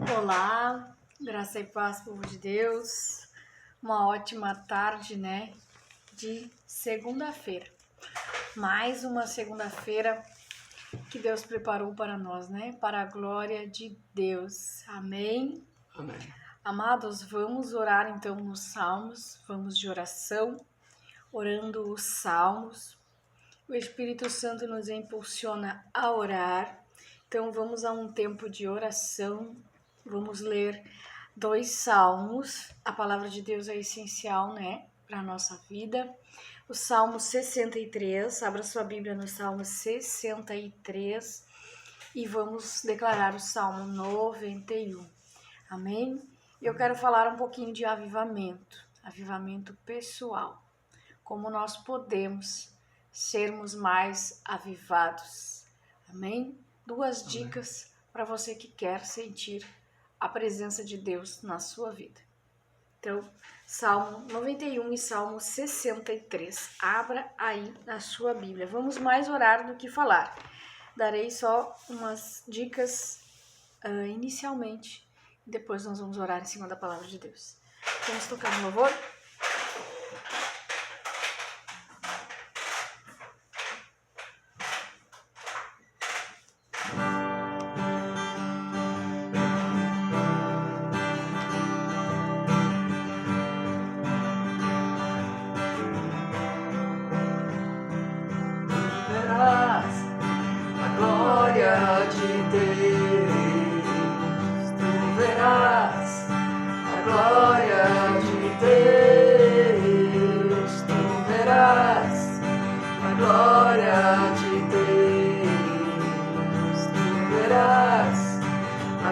Olá, graça e paz, povo de Deus. Uma ótima tarde, de segunda-feira. Mais uma segunda-feira que Deus preparou para nós, Para a glória de Deus. Amém? Amém. Amados, vamos orar então nos Salmos, vamos de oração, orando os Salmos. O Espírito Santo nos impulsiona a orar. Então vamos a um tempo de oração. Vamos ler 2 salmos. A palavra de Deus é essencial, para a nossa vida. O Salmo 63, abra sua Bíblia no Salmo 63 e vamos declarar o Salmo 91. Amém? Eu quero falar um pouquinho de avivamento pessoal. Como nós podemos sermos mais avivados. Amém? 2 dicas para você que quer sentir a presença de Deus na sua vida. Então, Salmo 91 e Salmo 63. Abra aí na sua Bíblia. Vamos mais orar do que falar. Darei só umas dicas inicialmente. Depois nós vamos orar em cima da palavra de Deus. Vamos tocar no louvor?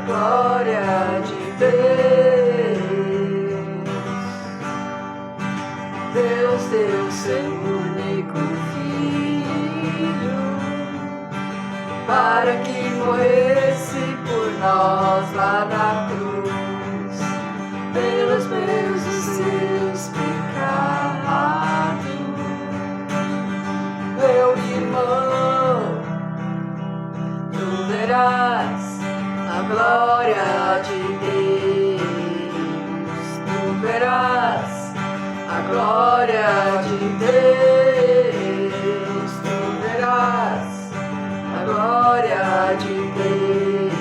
Glória de Deus, Deus deu seu único Filho para que morresse por nós lá na cruz, pelos meus e seus pecados. Meu irmão, tu verás a glória de Deus, tu verás a glória de Deus, tu verás a glória de Deus,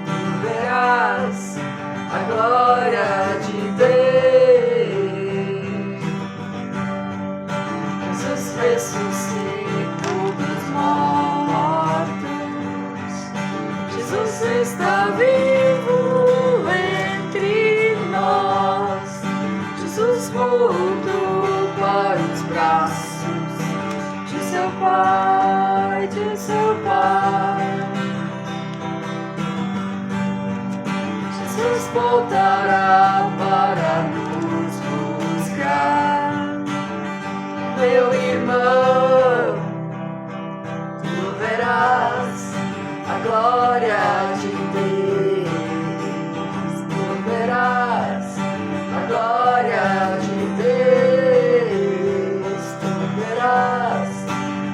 tu verás a glória de Deus. Jesus ressuscitou dos mortos, Jesus está vivo entre nós. Jesus voltou para os braços de seu Pai, de seu Pai. Jesus voltará para nos buscar. Meu irmão, tu verás a glória de Deus, tu verás a glória de Deus, tu verás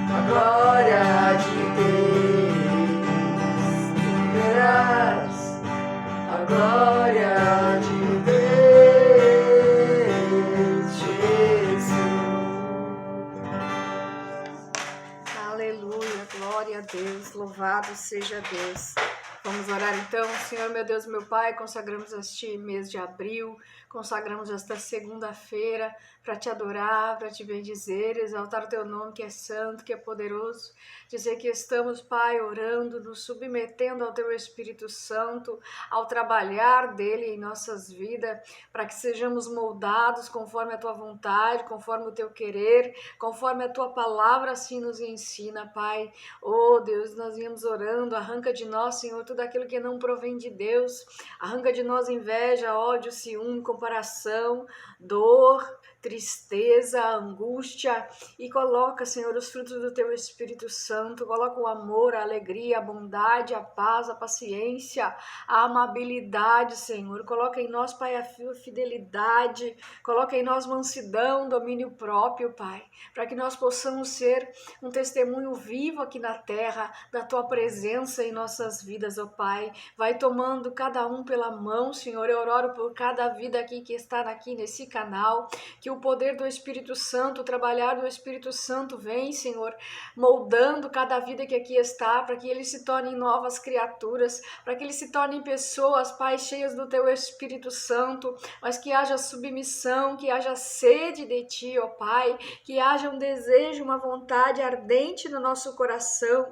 a glória de Deus, tu verás a glória de Deus, Jesus. Aleluia, glória a Deus, louvado seja Deus. Vamos orar então. Senhor, meu Deus, meu Pai, consagramos este mês de abril, consagramos esta segunda-feira para te adorar, para te bendizer, exaltar o teu nome que é santo, que é poderoso, dizer que estamos, Pai, orando, nos submetendo ao teu Espírito Santo, ao trabalhar dele em nossas vidas, para que sejamos moldados conforme a tua vontade, conforme o teu querer, conforme a tua palavra assim nos ensina, Pai. Oh Deus, nós viemos orando, arranca de nós, Senhor, tudo aquilo que não provém de Deus, arranca de nós inveja, ódio, ciúme, comparação, dor, tristeza, angústia, e coloca, Senhor, os frutos do Teu Espírito Santo, coloca o amor, a alegria, a bondade, a paz, a paciência, a amabilidade, Senhor, coloca em nós, Pai, a fidelidade, coloca em nós mansidão, domínio próprio, Pai, para que nós possamos ser um testemunho vivo aqui na terra, da Tua presença em nossas vidas, ó Pai. Vai tomando cada um pela mão, Senhor. Eu oro por cada vida aqui que está aqui nesse canal, que o poder do Espírito Santo, o trabalhar do Espírito Santo vem, Senhor, moldando cada vida que aqui está, para que eles se tornem novas criaturas, para que eles se tornem pessoas, Pai, cheias do Teu Espírito Santo, mas que haja submissão, que haja sede de Ti, ó Pai, que haja um desejo, uma vontade ardente no nosso coração,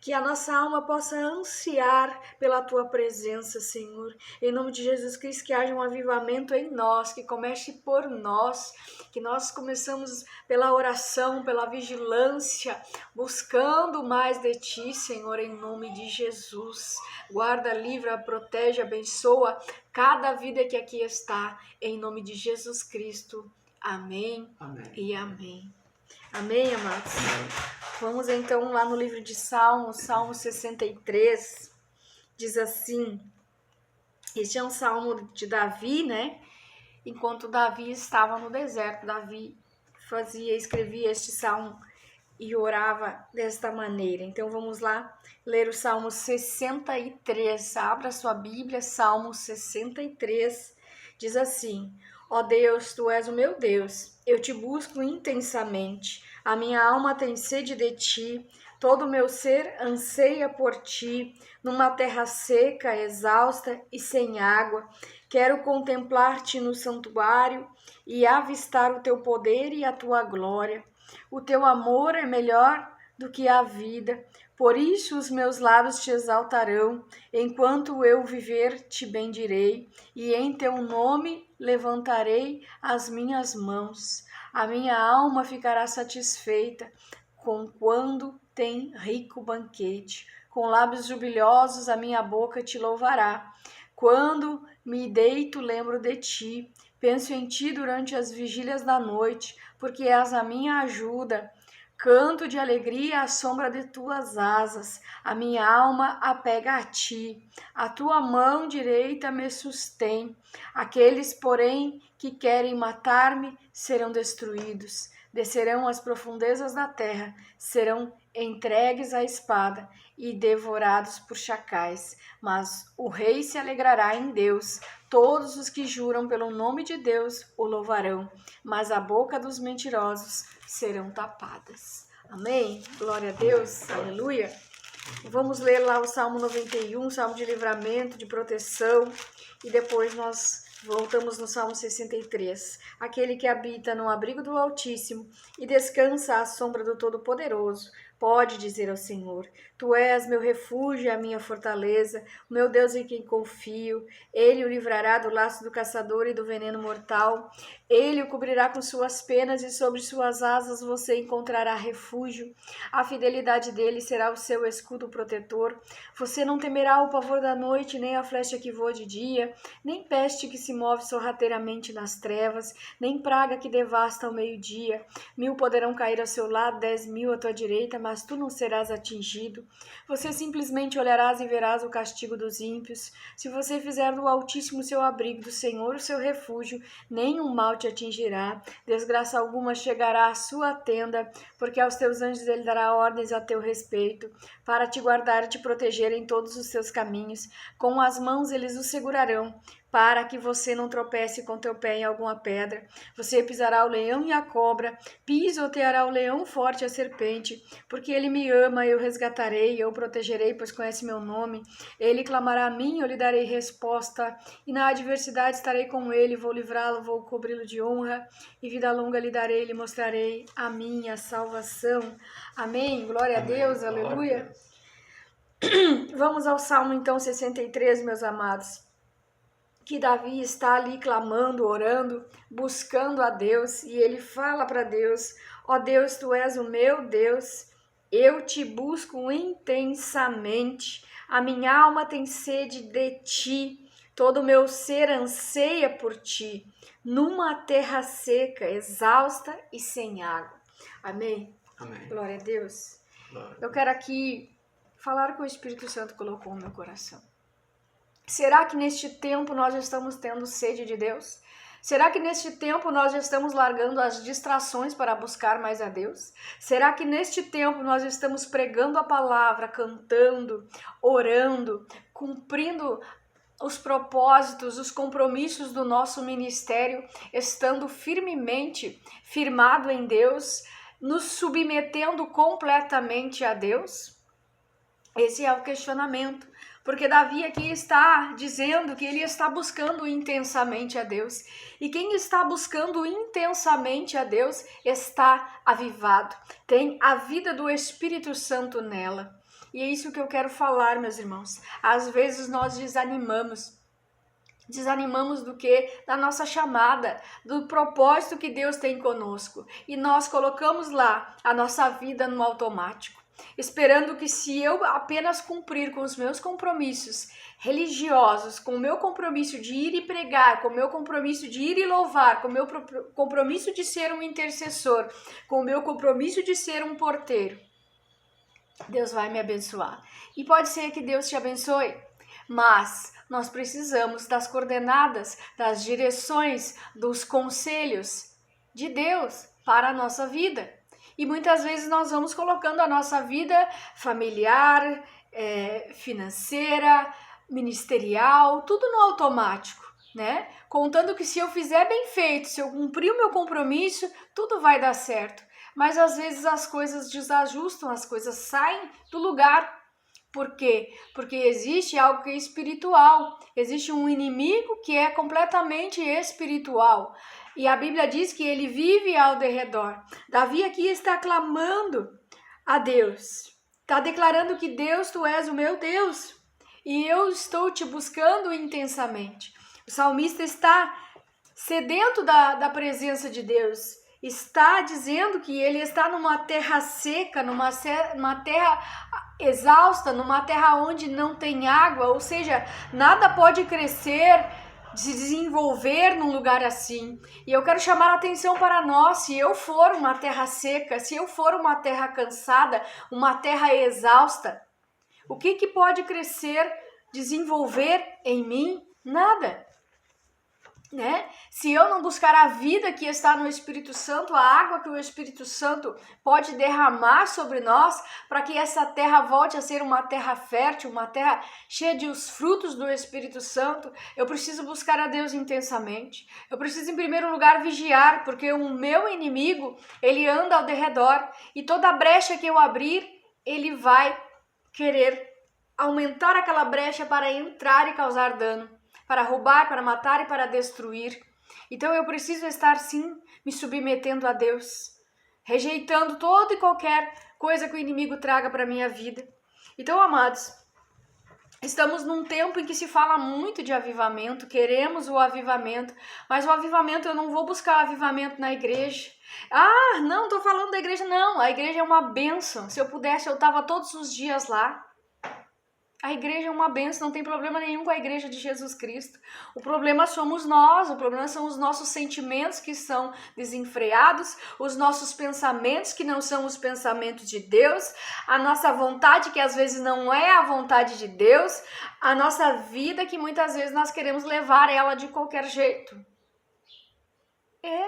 que a nossa alma possa ansiar pela Tua presença, Senhor. Em nome de Jesus Cristo, que haja um avivamento em nós, que comece por nós, que nós começamos pela oração, pela vigilância, buscando mais de Ti, Senhor, em nome de Jesus. Guarda, livra, protege, abençoa cada vida que aqui está, em nome de Jesus Cristo. Amém, Amém. E amém. Amém, amados? Vamos então lá no livro de Salmos, Salmo 63, diz assim, este é um salmo de Davi, né? Enquanto Davi estava no deserto, Davi escrevia este salmo e orava desta maneira. Então vamos lá ler o Salmo 63, abra sua Bíblia, Salmo 63, diz assim, ó Deus, Tu és o meu Deus, eu te busco intensamente, a minha alma tem sede de Ti, todo o meu ser anseia por Ti, numa terra seca, exausta e sem água. Quero contemplar-Te no santuário e avistar o Teu poder e a Tua glória. O Teu amor é melhor do que a vida, por isso os meus lábios Te exaltarão. Enquanto eu viver, Te bendirei, e em Teu nome levantarei as minhas mãos. A minha alma ficará satisfeita quando tem rico banquete. Com lábios jubilosos a minha boca Te louvará. Quando me deito, lembro de Ti. Penso em Ti durante as vigílias da noite, porque és a minha ajuda. Canto de alegria à sombra de Tuas asas. A minha alma apega a Ti. A Tua mão direita me sustém. Aqueles, porém, que querem matar-me serão destruídos. Descerão às profundezas da terra, serão entregues à espada e devorados por chacais. Mas o rei se alegrará em Deus. Todos os que juram pelo nome de Deus o louvarão, mas a boca dos mentirosos serão tapadas. Amém? Glória a Deus, aleluia. Vamos ler lá o Salmo 91, Salmo de livramento, de proteção, e depois nós voltamos no Salmo 63. Aquele que habita no abrigo do Altíssimo e descansa à sombra do Todo-Poderoso, pode dizer ao Senhor, Tu és meu refúgio e a minha fortaleza, o meu Deus em quem confio. Ele o livrará do laço do caçador e do veneno mortal. Ele o cobrirá com suas penas e sobre suas asas você encontrará refúgio. A fidelidade dele será o seu escudo protetor. Você não temerá o pavor da noite, nem a flecha que voa de dia, nem peste que se move sorrateiramente nas trevas, nem praga que devasta ao meio-dia. 1000 poderão cair ao seu lado, 10.000 à tua direita, mas tu não serás atingido. Você simplesmente olharás e verás o castigo dos ímpios. Se você fizer do Altíssimo seu abrigo, do Senhor o seu refúgio, nenhum mal te atingirá, desgraça alguma chegará à sua tenda, porque aos teus anjos ele dará ordens a teu respeito, para te guardar e te proteger em todos os seus caminhos. Com as mãos eles o segurarão, para que você não tropece com teu pé em alguma pedra. Você pisará o leão e a cobra, pisoteará o leão forte e a serpente, porque ele me ama, eu resgatarei, eu o protegerei, pois conhece meu nome. Ele clamará a mim, eu lhe darei resposta, e na adversidade estarei com ele, vou livrá-lo, vou cobri-lo de honra, e vida longa lhe darei, lhe mostrarei a minha salvação. Amém? Glória a Deus, aleluia. Vamos ao Salmo então 63, meus amados, que Davi está ali clamando, orando, buscando a Deus, e ele fala para Deus, ó Deus, Tu és o meu Deus, eu te busco intensamente, a minha alma tem sede de Ti, Todo o meu ser anseia por ti, numa terra seca, exausta e sem água. Amém? Amém. Glória a Deus. Glória. Eu quero aqui falar o que o Espírito Santo colocou no meu coração. Será que neste tempo nós estamos tendo sede de Deus? Será que neste tempo nós estamos largando as distrações para buscar mais a Deus? Será que neste tempo nós estamos pregando a palavra, cantando, orando, cumprindo os propósitos, os compromissos do nosso ministério, estando firmado em Deus, nos submetendo completamente a Deus? Esse é o questionamento. Porque Davi aqui está dizendo que ele está buscando intensamente a Deus. E quem está buscando intensamente a Deus está avivado. Tem a vida do Espírito Santo nela. E é isso que eu quero falar, meus irmãos. Às vezes nós desanimamos. Desanimamos do que? Da nossa chamada, do propósito que Deus tem conosco. E nós colocamos lá a nossa vida no automático, esperando que se eu apenas cumprir com os meus compromissos religiosos, com o meu compromisso de ir e pregar, com o meu compromisso de ir e louvar, com o meu compromisso de ser um intercessor, com o meu compromisso de ser um porteiro, Deus vai me abençoar. E pode ser que Deus te abençoe, mas nós precisamos das coordenadas, das direções, dos conselhos de Deus para a nossa vida. E muitas vezes nós vamos colocando a nossa vida familiar, financeira, ministerial, tudo no automático, né? Contando que se eu fizer bem feito, se eu cumprir o meu compromisso, tudo vai dar certo. Mas às vezes as coisas desajustam, as coisas saem do lugar. Por quê? Porque existe algo que é espiritual, existe um inimigo que é completamente espiritual. E a Bíblia diz que ele vive ao derredor. Davi aqui está clamando a Deus. Está declarando que Deus, tu és o meu Deus. E eu estou te buscando intensamente. O salmista está sedento da presença de Deus. Está dizendo que ele está numa terra seca, numa terra exausta, numa terra onde não tem água. Ou seja, nada pode crescer, se desenvolver num lugar assim. E eu quero chamar a atenção para nós. Se eu for uma terra seca, se eu for uma terra cansada, uma terra exausta, o que pode crescer, desenvolver em mim? Nada. Né? Se eu não buscar a vida que está no Espírito Santo, a água que o Espírito Santo pode derramar sobre nós, para que essa terra volte a ser uma terra fértil, uma terra cheia de os frutos do Espírito Santo, eu preciso buscar a Deus intensamente. Eu preciso, em primeiro lugar, vigiar, porque o meu inimigo, ele anda ao derredor, e toda brecha que eu abrir, ele vai querer aumentar aquela brecha para entrar e causar dano, para roubar, para matar e para destruir. Então eu preciso estar sim me submetendo a Deus, rejeitando toda e qualquer coisa que o inimigo traga para a minha vida. Então, amados, estamos num tempo em que se fala muito de avivamento, queremos o avivamento, mas o avivamento, eu não vou buscar avivamento na igreja. Ah, não, estou falando da igreja, não, a igreja é uma bênção. Se eu pudesse, eu estava todos os dias lá. A igreja é uma bênção, não tem problema nenhum com a igreja de Jesus Cristo. O problema somos nós, o problema são os nossos sentimentos que são desenfreados, os nossos pensamentos que não são os pensamentos de Deus, a nossa vontade que às vezes não é a vontade de Deus, a nossa vida que muitas vezes nós queremos levar ela de qualquer jeito.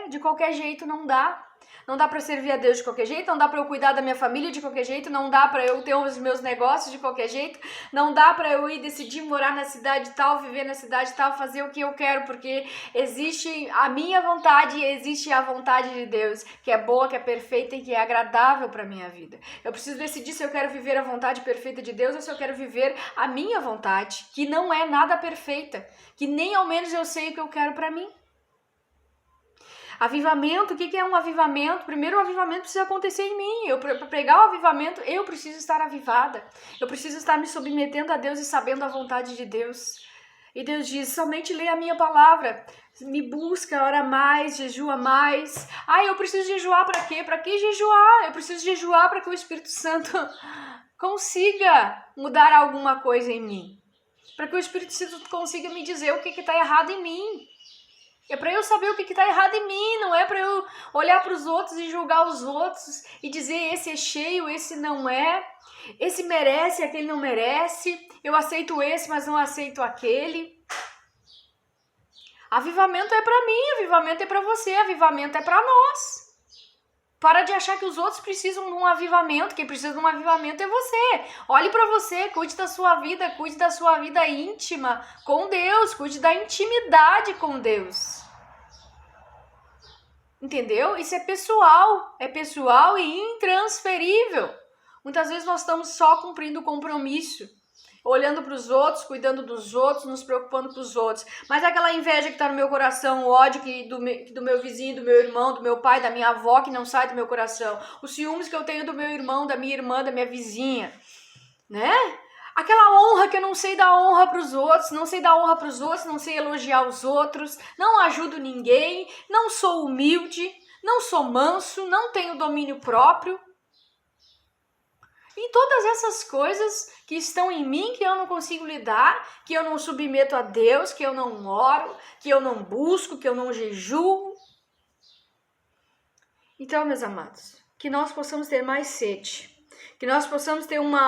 De qualquer jeito não dá. Não dá para servir a Deus de qualquer jeito, não dá para eu cuidar da minha família de qualquer jeito, não dá para eu ter os meus negócios de qualquer jeito, não dá para eu ir decidir morar na cidade tal, viver na cidade tal, fazer o que eu quero, porque existe a minha vontade e existe a vontade de Deus, que é boa, que é perfeita e que é agradável para minha vida. Eu preciso decidir se eu quero viver a vontade perfeita de Deus ou se eu quero viver a minha vontade, que não é nada perfeita, que nem ao menos eu sei o que eu quero para mim. Avivamento, o que é um avivamento? Primeiro, o avivamento precisa acontecer em mim. Para pregar o avivamento, eu preciso estar avivada. Eu preciso estar me submetendo a Deus e sabendo a vontade de Deus. E Deus diz, somente lê a minha palavra. Me busca, ora mais, jejua mais. Eu preciso jejuar para quê? Para que jejuar? Eu preciso jejuar para que o Espírito Santo consiga mudar alguma coisa em mim. para que o Espírito Santo consiga me dizer o que está errado em mim. É para eu saber o que está errado em mim, não é para eu olhar para os outros e julgar os outros e dizer esse é cheio, esse não é, esse merece, aquele não merece, eu aceito esse, mas não aceito aquele. Avivamento é para mim, avivamento é para você, avivamento é para nós. Para de achar que os outros precisam de um avivamento, quem precisa de um avivamento é você. Olhe para você, cuide da sua vida íntima com Deus, cuide da intimidade com Deus. Entendeu? Isso é pessoal e intransferível. Muitas vezes nós estamos só cumprindo o compromisso, olhando para os outros, cuidando dos outros, nos preocupando com os outros. Mas aquela inveja que está no meu coração, o ódio do meu vizinho, do meu irmão, do meu pai, da minha avó, que não sai do meu coração. Os ciúmes que eu tenho do meu irmão, da minha irmã, da minha vizinha, né? Aquela honra que eu não sei dar honra para os outros, não sei elogiar os outros, não ajudo ninguém, não sou humilde, não sou manso, não tenho domínio próprio. E todas essas coisas que estão em mim, que eu não consigo lidar, que eu não submeto a Deus, que eu não oro, que eu não busco, que eu não jejuo. Então, meus amados, que nós possamos ter mais sede, que nós possamos ter uma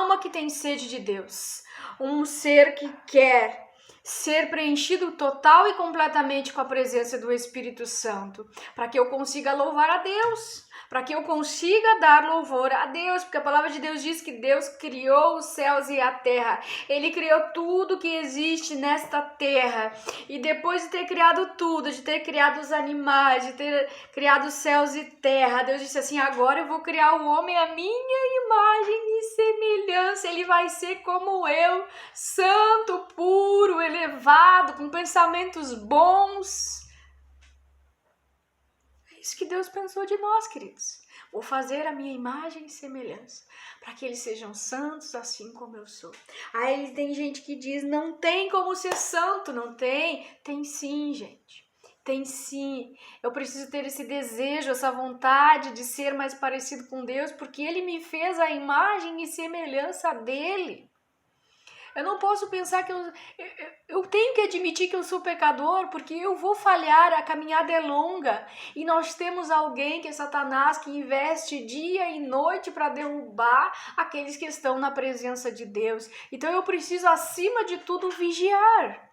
alma que tem sede de Deus, um ser que quer ser preenchido total e completamente com a presença do Espírito Santo, para que eu consiga louvar a Deus, para que eu consiga dar louvor a Deus, porque a palavra de Deus diz que Deus criou os céus e a terra, Ele criou tudo que existe nesta terra, e depois de ter criado tudo, de ter criado os animais, de ter criado os céus e terra, Deus disse assim, agora eu vou criar o homem à minha imagem e semelhança, ele vai ser como eu, santo, puro, elevado, com pensamentos bons. Isso que Deus pensou de nós, queridos. Vou fazer a minha imagem e semelhança, para que eles sejam santos assim como eu sou. Aí tem gente que diz, não tem como ser santo, não tem? Tem sim, gente. Tem sim. Eu preciso ter esse desejo, essa vontade de ser mais parecido com Deus, porque Ele me fez a imagem e semelhança dEle. Eu não posso pensar que eu tenho que admitir que eu sou pecador, porque eu vou falhar, a caminhada é longa. E nós temos alguém que é Satanás, que investe dia e noite para derrubar aqueles que estão na presença de Deus. Então eu preciso, acima de tudo, vigiar.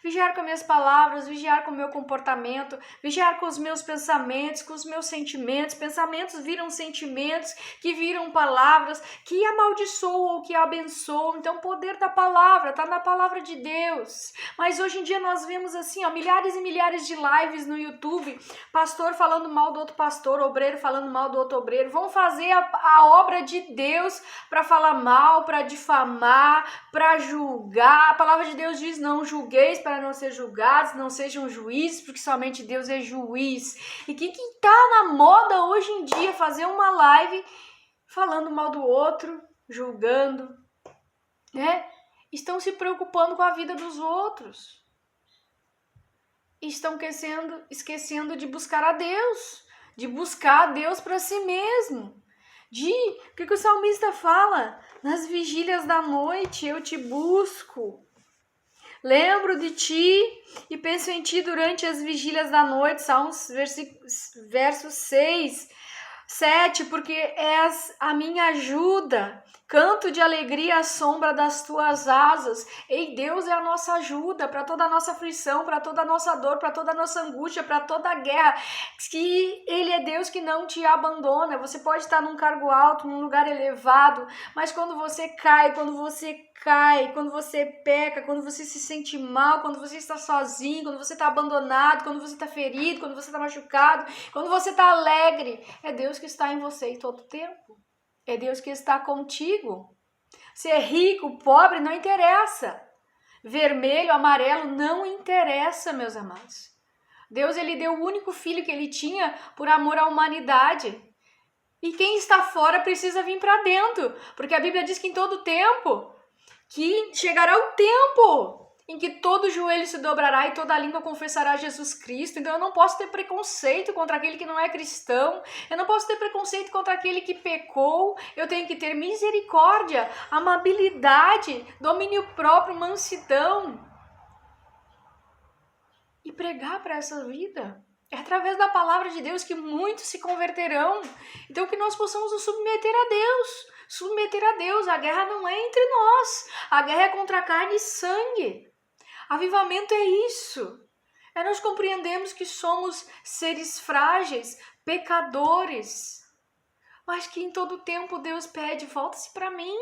Vigiar com as minhas palavras, vigiar com o meu comportamento, vigiar com os meus pensamentos, com os meus sentimentos. Pensamentos viram sentimentos, que viram palavras, que amaldiçoam ou que abençoam. Então o poder da palavra está na palavra de Deus. Mas hoje em dia nós vemos assim, ó, milhares e milhares de lives no YouTube, pastor falando mal do outro pastor, obreiro falando mal do outro obreiro. Vão fazer a obra de Deus para falar mal, para difamar, para julgar. A palavra de Deus diz, não julgueis para não ser julgados, não sejam juízes, porque somente Deus é juiz. E que tá na moda hoje em dia fazer uma live falando mal do outro, julgando, né? Estão se preocupando com a vida dos outros. Estão esquecendo de buscar a Deus, de buscar a Deus para si mesmo. O que o salmista fala? Nas vigílias da noite eu te busco. Lembro de ti e penso em ti durante as vigílias da noite. Salmos, verso 6, 7, porque és a minha ajuda. Canto de alegria à sombra das tuas asas. Ei, Deus é a nossa ajuda para toda a nossa aflição, para toda a nossa dor, para toda a nossa angústia, para toda a guerra. Que Ele é Deus que não te abandona. Você pode estar num cargo alto, num lugar elevado, mas quando você cai, quando você peca, quando você se sente mal, quando você está sozinho, quando você está abandonado, quando você está ferido, quando você está machucado, quando você está alegre, é Deus que está em você todo o tempo. É Deus que está contigo. Ser rico, pobre, não interessa. Vermelho, amarelo, não interessa, meus amados. Deus, Ele deu o único filho que Ele tinha por amor à humanidade. E quem está fora precisa vir para dentro, porque a Bíblia diz que em todo tempo, que chegará o tempo em que todo joelho se dobrará e toda língua confessará Jesus Cristo. Então eu não posso ter preconceito contra aquele que não é cristão, eu não posso ter preconceito contra aquele que pecou, eu tenho que ter misericórdia, amabilidade, domínio próprio, mansidão e pregar para essa vida. É através da palavra de Deus que muitos se converterão. Então que nós possamos nos submeter a Deus. Submeter a Deus. A guerra não é entre nós. A guerra é contra carne e sangue. Avivamento é isso. É nós compreendemos que somos seres frágeis, pecadores. Mas que em todo tempo Deus pede, volte-se para mim.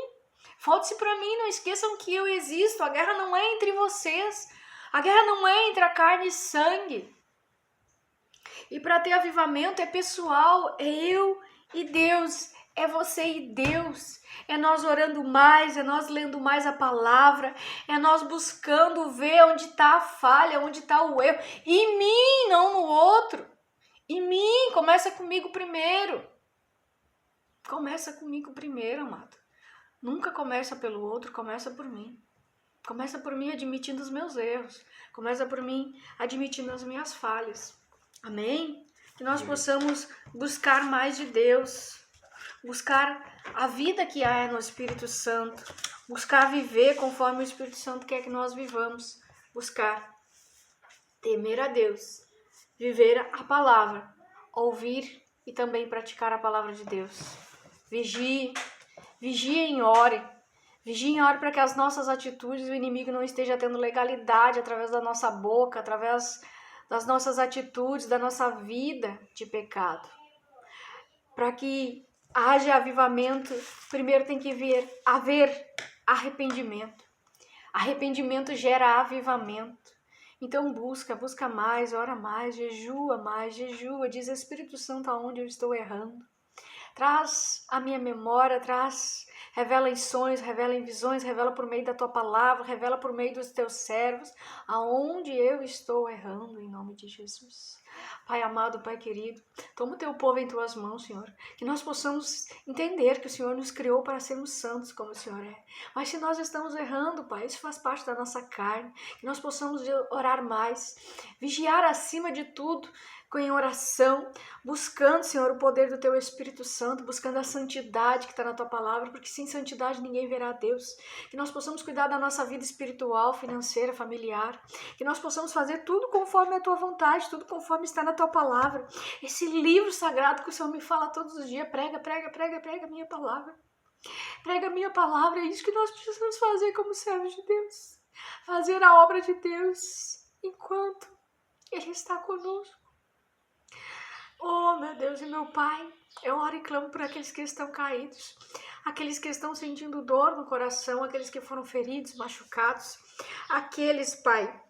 Volte-se para mim, não esqueçam que eu existo. A guerra não é entre vocês. A guerra não é entre a carne e sangue. E para ter avivamento é pessoal, é eu e Deus, é você e Deus. É nós orando mais, é nós lendo mais a palavra, é nós buscando ver onde está a falha, onde está o erro. Em mim, não no outro. Em mim, começa comigo primeiro. Começa comigo primeiro, amado. Nunca começa pelo outro, começa por mim. Começa por mim admitindo os meus erros. Começa por mim admitindo as minhas falhas. Amém? Que nós possamos buscar mais de Deus, buscar a vida que há no Espírito Santo, buscar viver conforme o Espírito Santo quer que nós vivamos, buscar temer a Deus, viver a palavra, ouvir e também praticar a palavra de Deus. Vigiem e orem. Vigiem e orem para que as nossas atitudes, o inimigo não esteja tendo legalidade através da nossa boca, através das nossas atitudes, da nossa vida de pecado. Para que haja avivamento, primeiro tem que haver arrependimento. Arrependimento gera avivamento. Então busca mais, ora mais, jejua, diz Espírito Santo aonde eu estou errando. Traz a minha memória, revela em sonhos, revela em visões, revela por meio da tua palavra, revela por meio dos teus servos, aonde eu estou errando, em nome de Jesus. Pai amado, Pai querido, toma o teu povo em tuas mãos, Senhor, que nós possamos entender que o Senhor nos criou para sermos santos como o Senhor é. Mas se nós estamos errando, Pai, isso faz parte da nossa carne, que nós possamos orar mais, vigiar acima de tudo, em oração, buscando, Senhor, o poder do Teu Espírito Santo, buscando a santidade que está na Tua palavra, porque sem santidade ninguém verá a Deus. Que nós possamos cuidar da nossa vida espiritual, financeira, familiar, que nós possamos fazer tudo conforme a Tua vontade, tudo conforme está na Tua palavra. Esse livro sagrado que o Senhor me fala todos os dias, prega a minha palavra. Prega a minha palavra, é isso que nós precisamos fazer como servos de Deus. Fazer a obra de Deus enquanto Ele está conosco. Oh, meu Deus e meu Pai, eu oro e clamo por aqueles que estão caídos, aqueles que estão sentindo dor no coração, aqueles que foram feridos, machucados, aqueles, Pai,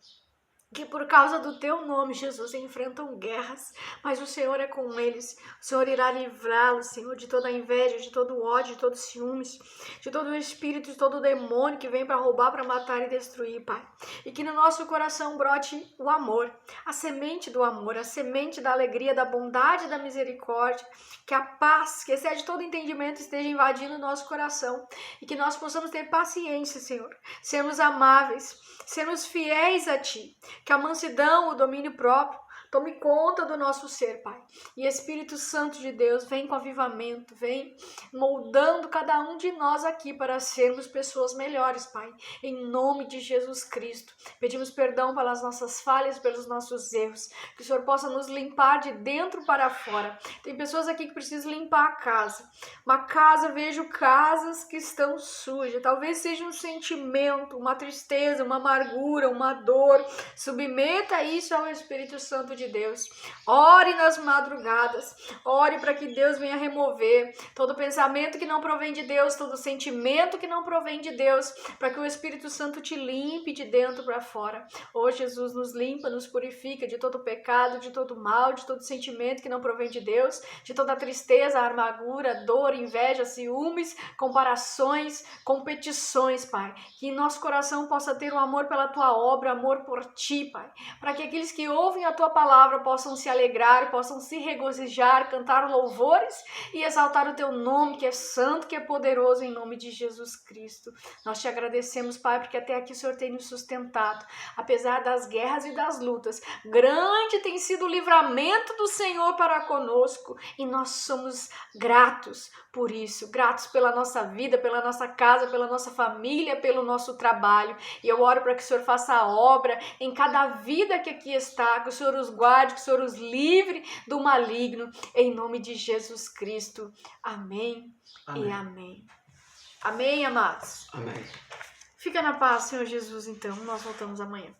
que por causa do Teu nome, Jesus, enfrentam guerras, mas o Senhor é com eles. O Senhor irá livrá-los, Senhor, de toda a inveja, de todo o ódio, de todo o ciúmes, de todo o espírito, de todo o demônio que vem para roubar, para matar e destruir, Pai. E que no nosso coração brote o amor, a semente do amor, a semente da alegria, da bondade e da misericórdia, que a paz, que excede todo entendimento, esteja invadindo o nosso coração e que nós possamos ter paciência, Senhor, sermos amáveis, sermos fiéis a Ti, que a mansidão, o domínio próprio, tome conta do nosso ser, Pai. E Espírito Santo de Deus, vem com avivamento, vem moldando cada um de nós aqui para sermos pessoas melhores, Pai. Em nome de Jesus Cristo. Pedimos perdão pelas nossas falhas, pelos nossos erros. Que o Senhor possa nos limpar de dentro para fora. Tem pessoas aqui que precisam limpar a casa. Uma casa, vejo casas que estão sujas. Talvez seja um sentimento, uma tristeza, uma amargura, uma dor. Submeta isso ao Espírito Santo de Deus. Ore nas madrugadas, ore para que Deus venha remover todo pensamento que não provém de Deus, todo sentimento que não provém de Deus, para que o Espírito Santo te limpe de dentro para fora. Oh, Jesus, nos limpa, nos purifica de todo pecado, de todo mal, de todo sentimento que não provém de Deus, de toda tristeza, amargura, dor, inveja, ciúmes, comparações, competições, Pai. Que em nosso coração possa ter um amor pela Tua obra, amor por Ti, Pai, para que aqueles que ouvem a Tua palavra palavra possam se alegrar, possam se regozijar, cantar louvores e exaltar o teu nome, que é santo, que é poderoso, em nome de Jesus Cristo. Nós te agradecemos, Pai, porque até aqui o Senhor tem nos sustentado, apesar das guerras e das lutas. Grande tem sido o livramento do Senhor para conosco e nós somos gratos por isso, gratos pela nossa vida, pela nossa casa, pela nossa família, pelo nosso trabalho. E eu oro para que o Senhor faça a obra em cada vida que aqui está, que o Senhor os guarde, que o Senhor os livre do maligno, em nome de Jesus Cristo. Amém, Amém. e amém. Amém, amados? Amém. Fica na paz, Senhor Jesus, então. Nós voltamos amanhã.